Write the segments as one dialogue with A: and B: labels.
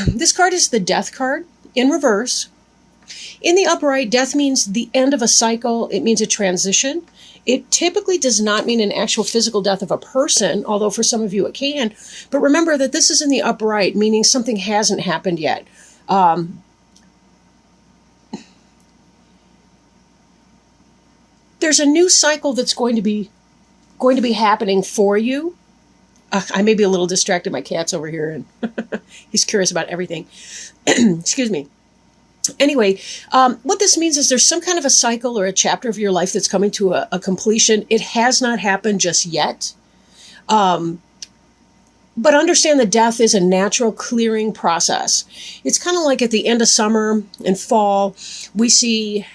A: This card is the Death card in reverse. In the upright, death means the end of a cycle. It means a transition. It typically does not mean an actual physical death of a person, although for some of you it can. But remember that this is in the upright, meaning something hasn't happened yet. There's a new cycle that's going to be happening for you. I may be a little distracted. My cat's over here, and he's curious about everything. Excuse me. Anyway, what this means is there's some kind of a cycle or a chapter of your life that's coming to a completion. It has not happened just yet. But understand that death is a natural clearing process. It's kind of like at the end of summer and fall, we see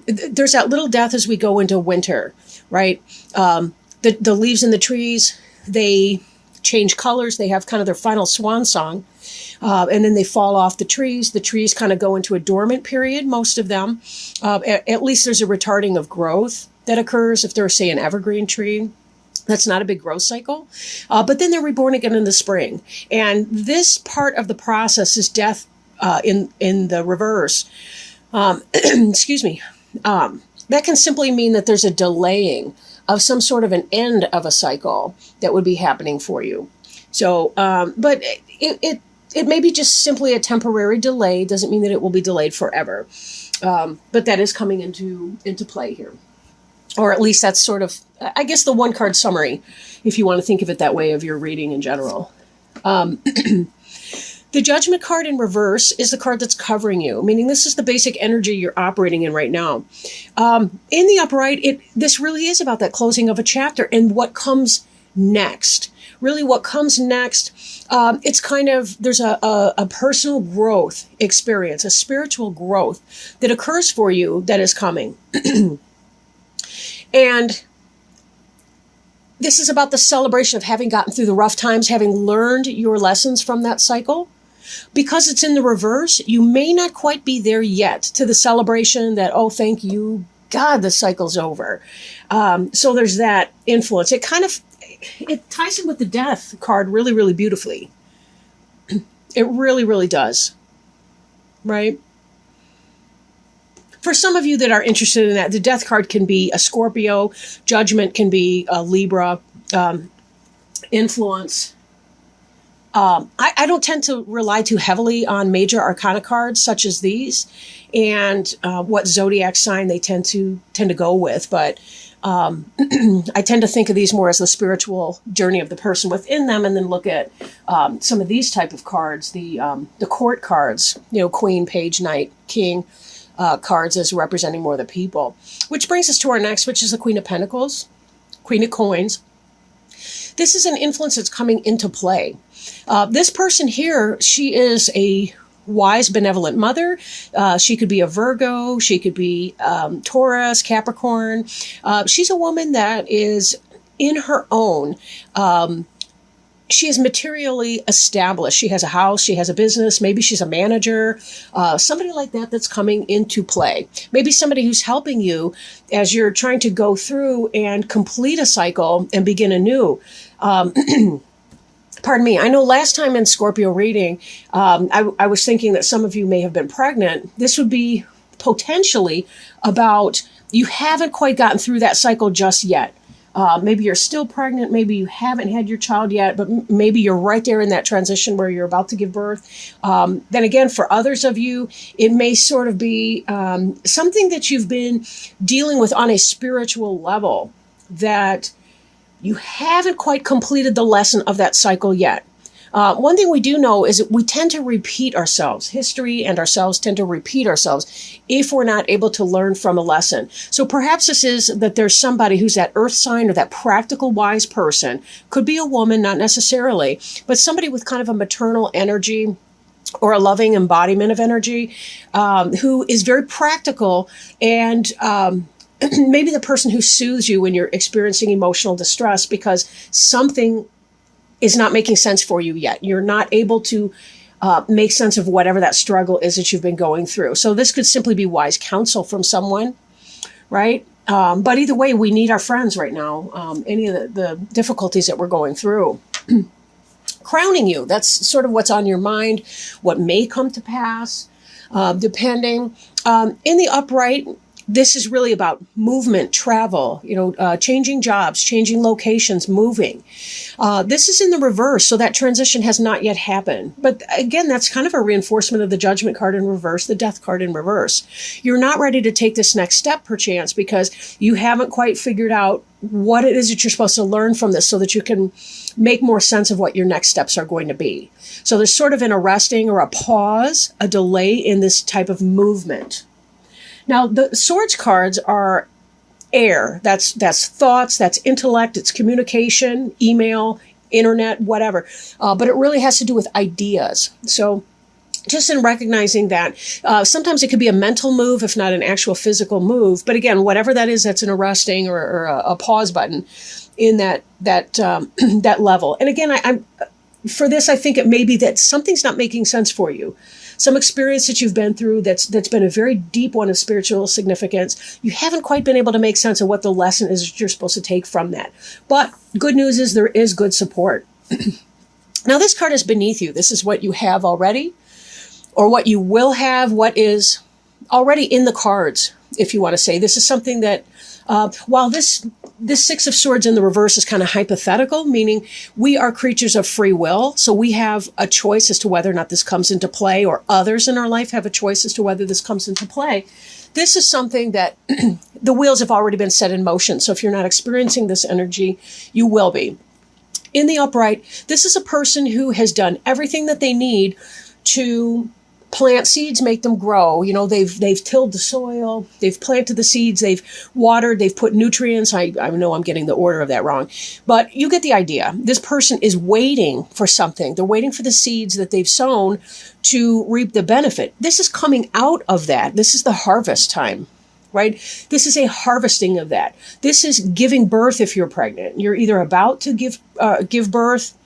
A: there's that little death as we go into winter, right? The leaves in the trees, they change colors. They have kind of their final swan song. And then they fall off the trees. The trees kind of go into a dormant period, most of them. At least there's a retarding of growth that occurs if there's, say, an evergreen tree. That's not a big growth cycle. But then they're reborn again in the spring. And this part of the process is death in the reverse. Excuse me. That can simply mean that there's a delaying of some sort of an end of a cycle that would be happening for you. So, but it may be just simply a temporary delay. Doesn't mean that it will be delayed forever. But that is coming into play here. Or at least that's sort of, I guess, the one card summary, if you want to think of it that way, of your reading in general. The Judgment card in reverse is the card that's covering you, meaning this is the basic energy you're operating in right now. In the upright, this really is about that closing of a chapter and what comes next. Really what comes next, it's kind of, there's a personal growth experience, a spiritual growth that occurs for you that is coming. And this is about the celebration of having gotten through the rough times, having learned your lessons from that cycle. Because it's in the reverse, you may not quite be there yet to the celebration that, oh, thank you, God, the cycle's over. So there's that influence. It ties in with the Death card really, really beautifully. It really, really does. Right? For some of you that are interested in that, the Death card can be a Scorpio. Judgment can be a Libra. Influence. I don't tend to rely too heavily on major arcana cards such as these and what zodiac sign they tend to go with. But I tend to think of these more as the spiritual journey of the person within them, and then look at some of these type of cards, the court cards, Queen, Page, Knight, King cards as representing more the people. Which brings us to our next, which is the Queen of Pentacles, Queen of Coins. This is an influence that's coming into play. This person here, she is a wise, benevolent mother. She could be a Virgo. She could be Taurus, Capricorn. She's a woman that is in her own. She is materially established. She has a house. She has a business. Maybe she's a manager. Somebody like that that's coming into play. Maybe somebody who's helping you as you're trying to go through and complete a cycle and begin anew. Pardon me. I know last time in Scorpio reading, I was thinking that some of you may have been pregnant. This would be potentially about you haven't quite gotten through that cycle just yet. Maybe you're still pregnant. Maybe you haven't had your child yet, but maybe you're right there in that transition where you're about to give birth. Then again, for others of you, it may sort of be something that you've been dealing with on a spiritual level that you haven't quite completed the lesson of that cycle yet. One thing we do know is that we tend to repeat ourselves. History and ourselves tend to repeat ourselves if we're not able to learn from a lesson. So perhaps this is that there's somebody who's that earth sign or that practical wise person. Could be a woman, not necessarily, but somebody with kind of a maternal energy or a loving embodiment of energy who is very practical and maybe the person who soothes you when you're experiencing emotional distress because something is not making sense for you yet. You're not able to make sense of whatever that struggle is that you've been going through. So this could simply be wise counsel from someone, right? But either way, we need our friends right now, any of the difficulties that we're going through. crowning you. That's sort of what's on your mind, what may come to pass, depending. In the upright, this is really about movement, travel, changing jobs, changing locations, moving. This is in the reverse, so that transition has not yet happened. But again, that's kind of a reinforcement of the Judgment card in reverse, the Death card in reverse. You're not ready to take this next step, perchance, because you haven't quite figured out what it is that you're supposed to learn from this so that you can make more sense of what your next steps are going to be. So there's sort of an arresting or a pause, a delay in this type of movement. Now, the Swords cards are air. That's thoughts, that's intellect, it's communication, email, internet, whatever. But it really has to do with ideas. So just in recognizing that, sometimes it could be a mental move, if not an actual physical move. But again, whatever that is, that's an arresting or a pause button in that that level. And again, I'm for this, I think it may be that something's not making sense for you. Some experience that you've been through that's been a very deep one of spiritual significance. You haven't quite been able to make sense of what the lesson is that you're supposed to take from that. But good news is there is good support. Now, this card is beneath you. This is what you have already, or what you will have, what is already in the cards, if you want to say. This is something that, while this Six of Swords in the reverse is kind of hypothetical, meaning we are creatures of free will. So we have a choice as to whether or not this comes into play, or others in our life have a choice as to whether this comes into play. This is something that the wheels have already been set in motion. So if you're not experiencing this energy, you will be. In the upright, this is a person who has done everything that they need to plant seeds, make them grow. They've tilled the soil, they've planted the seeds, they've watered, they've put nutrients. I know I'm getting the order of that wrong, but you get the idea. This person is waiting for something. They're waiting for the seeds that they've sown to reap the benefit. This is coming out of that. This is the harvest time, right? This is a harvesting of that. This is giving birth if you're pregnant. You're either about to give birth,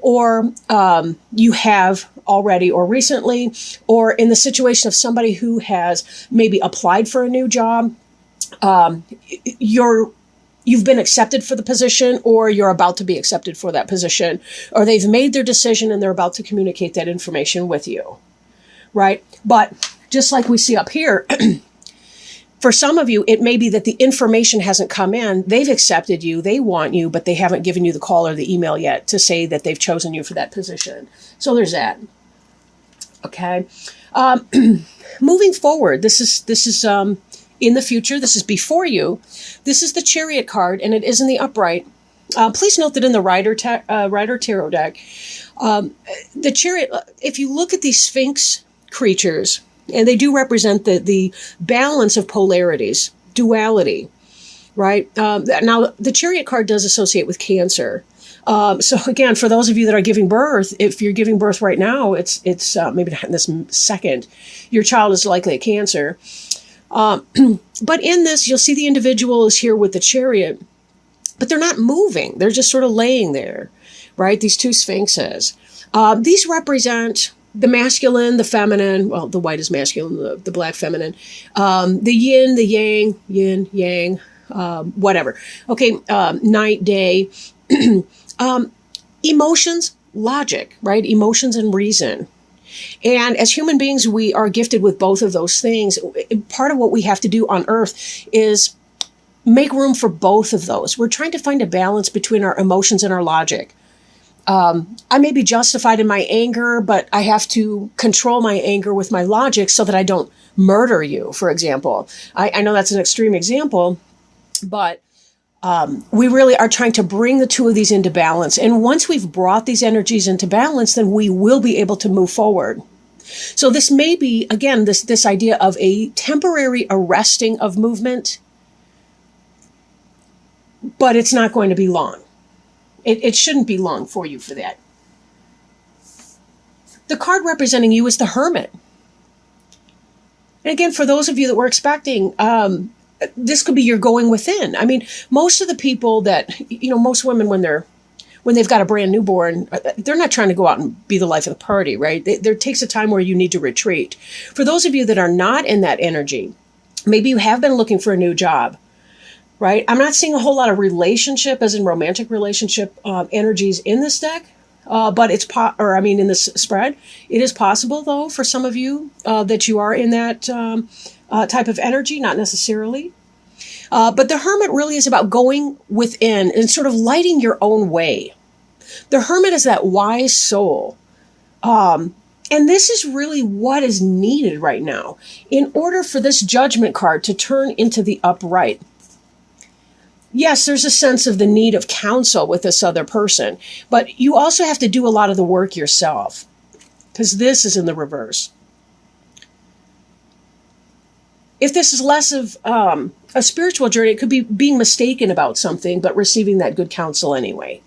A: or you have already or recently, or in the situation of somebody who has maybe applied for a new job, you've been accepted for the position, or you're about to be accepted for that position, or they've made their decision and they're about to communicate that information with you, right? But just like we see up here, for some of you, it may be that the information hasn't come in. They've accepted you, they want you, but they haven't given you the call or the email yet to say that they've chosen you for that position. So there's that. Okay. Moving forward, this is in the future. This is before you. This is the Chariot card, and it is in the upright. Please note that in the Rider Tarot deck, the Chariot, if you look at these Sphinx creatures, and they do represent the balance of polarities, duality, right? Now, the Chariot card does associate with Cancer. So again, for those of you that are giving birth, if you're giving birth right now, it's maybe not in this second, your child is likely a Cancer. But in this, you'll see the individual is here with the Chariot, but they're not moving. They're just sort of laying there, right? These two Sphinxes. These represent the masculine, the feminine. Well, the white is masculine, the black feminine. The yin, the yang, whatever. Okay, night, day. Emotions, logic, right? Emotions and reason. And as human beings, we are gifted with both of those things. Part of what we have to do on Earth is make room for both of those. We're trying to find a balance between our emotions and our logic. I may be justified in my anger, but I have to control my anger with my logic so that I don't murder you, for example. I know that's an extreme example, but we really are trying to bring the two of these into balance. And once we've brought these energies into balance, then we will be able to move forward. So this may be, again, this idea of a temporary arresting of movement, but it's not going to be long. It shouldn't be long for you for that. The card representing you is the Hermit. And again, for those of you that were expecting, this could be your going within. I mean, most of the people that, most women when they've got a brand newborn, they're not trying to go out and be the life of the party, right? There takes a time where you need to retreat. For those of you that are not in that energy, maybe you have been looking for a new job, right? I'm not seeing a whole lot of relationship, as in romantic relationship energies in this deck. but in this spread, it is possible, though, for some of you that you are in that type of energy, not necessarily. But the Hermit really is about going within and sort of lighting your own way. The Hermit is that wise soul. And this is really what is needed right now in order for this Judgment card to turn into the upright. Yes, there's a sense of the need of counsel with this other person, but you also have to do a lot of the work yourself, because this is in the reverse. If this is less of a spiritual journey, it could be being mistaken about something, but receiving that good counsel anyway.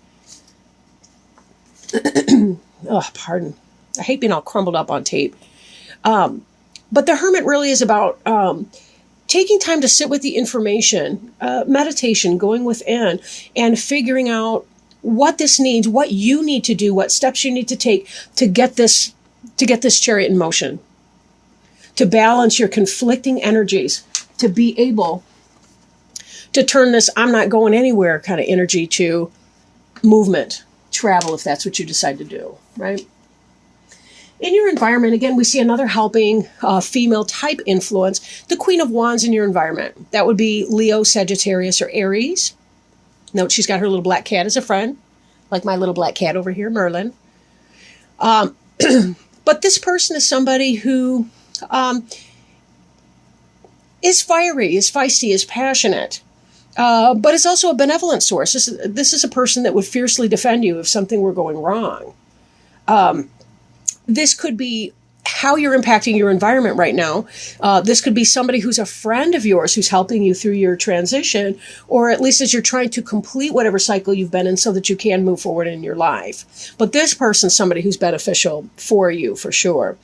A: Oh, pardon. I hate being all crumbled up on tape. But the Hermit really is about taking time to sit with the information, meditation, going within, and figuring out what this needs, what you need to do, what steps you need to take to get this chariot in motion, to balance your conflicting energies, to be able to turn this I'm not going anywhere kind of energy to movement, travel, if that's what you decide to do, right? In your environment, again, we see another helping female type influence, the Queen of Wands in your environment. That would be Leo, Sagittarius, or Aries. Note she's got her little black cat as a friend, like my little black cat over here, Merlin. But this person is somebody who is fiery, is feisty, is passionate, but is also a benevolent source. This is a person that would fiercely defend you if something were going wrong. This could be how you're impacting your environment right now. This could be somebody who's a friend of yours who's helping you through your transition, or at least as you're trying to complete whatever cycle you've been in so that you can move forward in your life. But this person's somebody who's beneficial for you, for sure.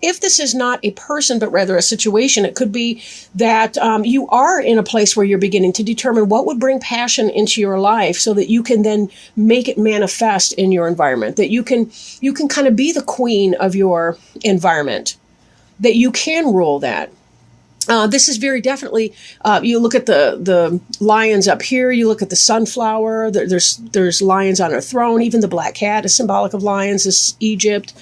A: If this is not a person, but rather a situation, it could be that you are in a place where you're beginning to determine what would bring passion into your life so that you can then make it manifest in your environment, that you can kind of be the queen of your environment, that you can rule that. This is very definitely, you look at the lions up here, you look at the sunflower, there's lions on her throne, even the black cat is symbolic of lions, this is Egypt.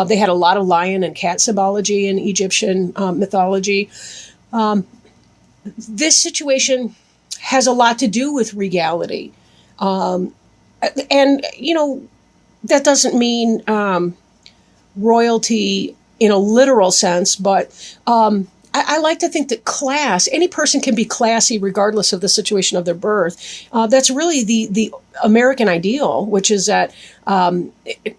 A: They had a lot of lion and cat symbology in Egyptian mythology. This situation has a lot to do with regality. And, that doesn't mean royalty in a literal sense, but I like to think that class, any person can be classy regardless of the situation of their birth. That's really the American ideal, which is that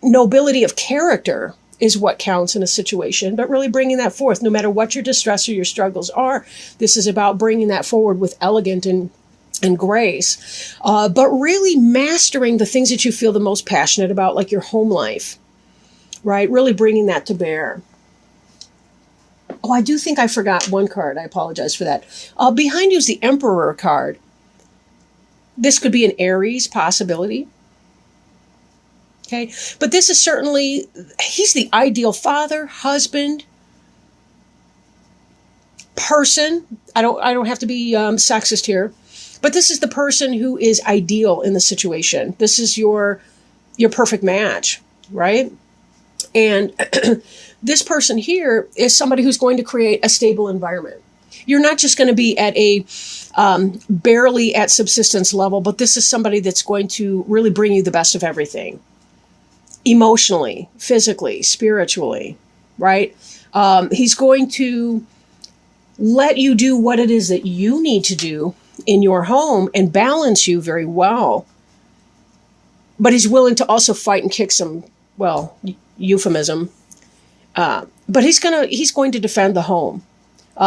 A: nobility of character is what counts in a situation, but really bringing that forth, no matter what your distress or your struggles are. This is about bringing that forward with elegance and grace, but really mastering the things that you feel the most passionate about, like your home life, right? Really bringing that to bear. Oh, I do think I forgot one card. I apologize for that. Behind you is the Emperor card. This could be an Aries possibility. Okay, but this is certainly, he's the ideal father, husband, person. I don't have to be sexist here, but this is the person who is ideal in the situation. This is your perfect match, right? And this person here is somebody who's going to create a stable environment. You're not just going to be at a barely at subsistence level, but this is somebody that's going to really bring you the best of everything. Emotionally, physically, spiritually, right? He's going to let you do what it is that you need to do in your home and balance you very well. But he's willing to also fight and kick some, euphemism. But he's going to defend the home.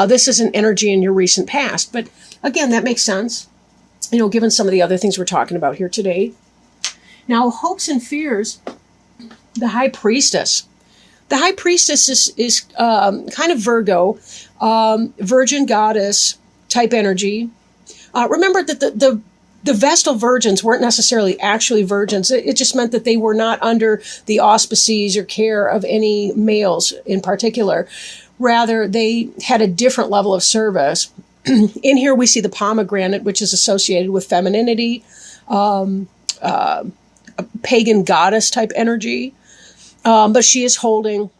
A: This is an energy in your recent past. But again, that makes sense, given some of the other things we're talking about here today. Now, hopes and fears, the High Priestess. The High Priestess is kind of Virgo, virgin goddess type energy. Remember that the Vestal virgins weren't necessarily actually virgins. It just meant that they were not under the auspices or care of any males in particular. Rather, they had a different level of service. In here, we see the pomegranate, which is associated with femininity, a pagan goddess type energy. But she is holding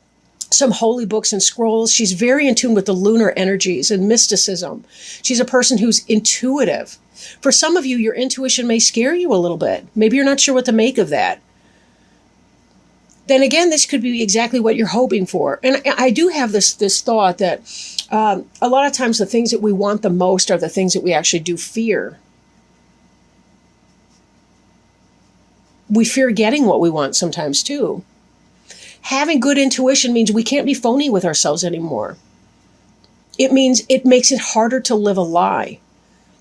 A: some holy books and scrolls. She's very in tune with the lunar energies and mysticism. She's a person who's intuitive. For some of you, your intuition may scare you a little bit. Maybe you're not sure what to make of that. Then again, this could be exactly what you're hoping for. And I do have this thought that a lot of times the things that we want the most are the things that we actually do fear. We fear getting what we want sometimes too. Having good intuition means we can't be phony with ourselves anymore. It means it makes it harder to live a lie.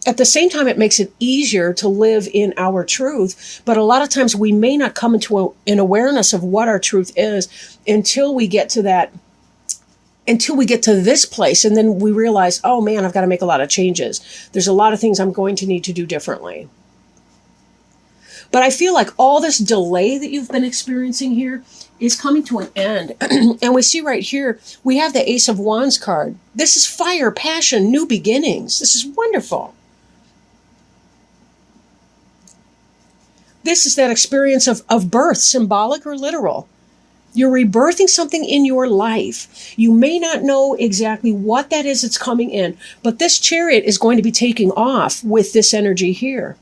A: At the same time, it makes it easier to live in our truth. But a lot of times we may not come into an awareness of what our truth is until we get to this place. And then we realize, oh man, I've got to make a lot of changes. There's a lot of things I'm going to need to do differently. But I feel like all this delay that you've been experiencing here is coming to an end. And we see right here, we have the Ace of Wands card. This is fire, passion, new beginnings. This is wonderful. This is that experience of birth, symbolic or literal. You're rebirthing something in your life. You may not know exactly what that is that's coming in, but this Chariot is going to be taking off with this energy here.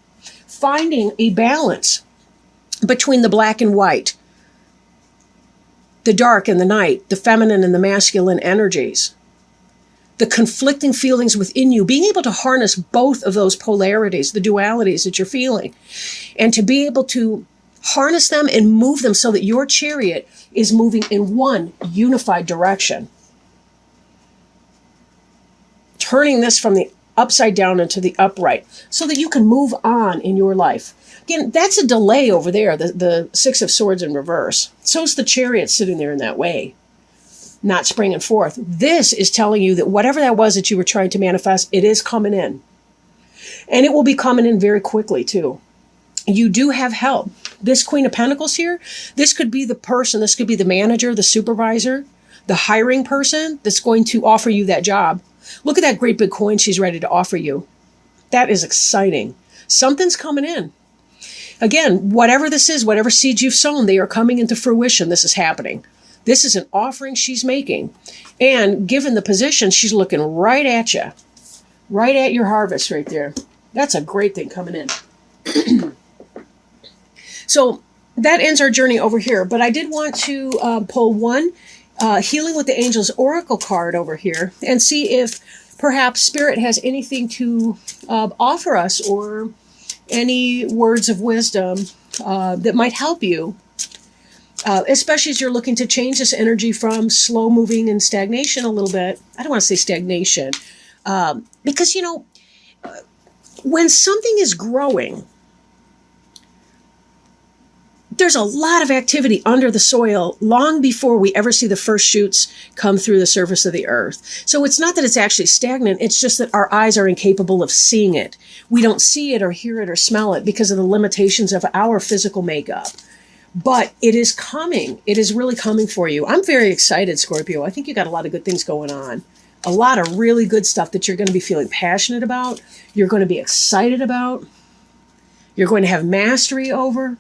A: Finding a balance between the black and white, the dark and the night, the feminine and the masculine energies, the conflicting feelings within you, being able to harness both of those polarities, the dualities that you're feeling, and to be able to harness them and move them so that your Chariot is moving in one unified direction. Turning this from the upside down into the upright so that you can move on in your life. Again, that's a delay over there, the Six of Swords in reverse. So is the Chariot sitting there in that way, not springing forth. This is telling you that whatever that was that you were trying to manifest, it is coming in. And it will be coming in very quickly too. You do have help. This Queen of Pentacles here, this could be the person, this could be the manager, the supervisor, the hiring person that's going to offer you that job. Look at that great big coin she's ready to offer you. That is exciting. Something's coming in. Again, whatever this is, whatever seeds you've sown, they are coming into fruition. This is happening. This is an offering she's making. And given the position, she's looking right at you. Right at your harvest right there. That's a great thing coming in. So that ends our journey over here. But I did want to pull one Healing with the Angels Oracle card over here and see if perhaps Spirit has anything to offer us or any words of wisdom that might help you, especially as you're looking to change this energy from slow moving and stagnation a little bit. I don't want to say stagnation because, you know, when something is growing, there's a lot of activity under the soil long before we ever see the first shoots come through the surface of the earth. So it's not that it's actually stagnant. It's just that our eyes are incapable of seeing it. We don't see it or hear it or smell it because of the limitations of our physical makeup. But it is coming. It is really coming for you. I'm very excited, Scorpio. I think you got a lot of good things going on. A lot of really good stuff that you're going to be feeling passionate about. You're going to be excited about. You're going to have mastery over.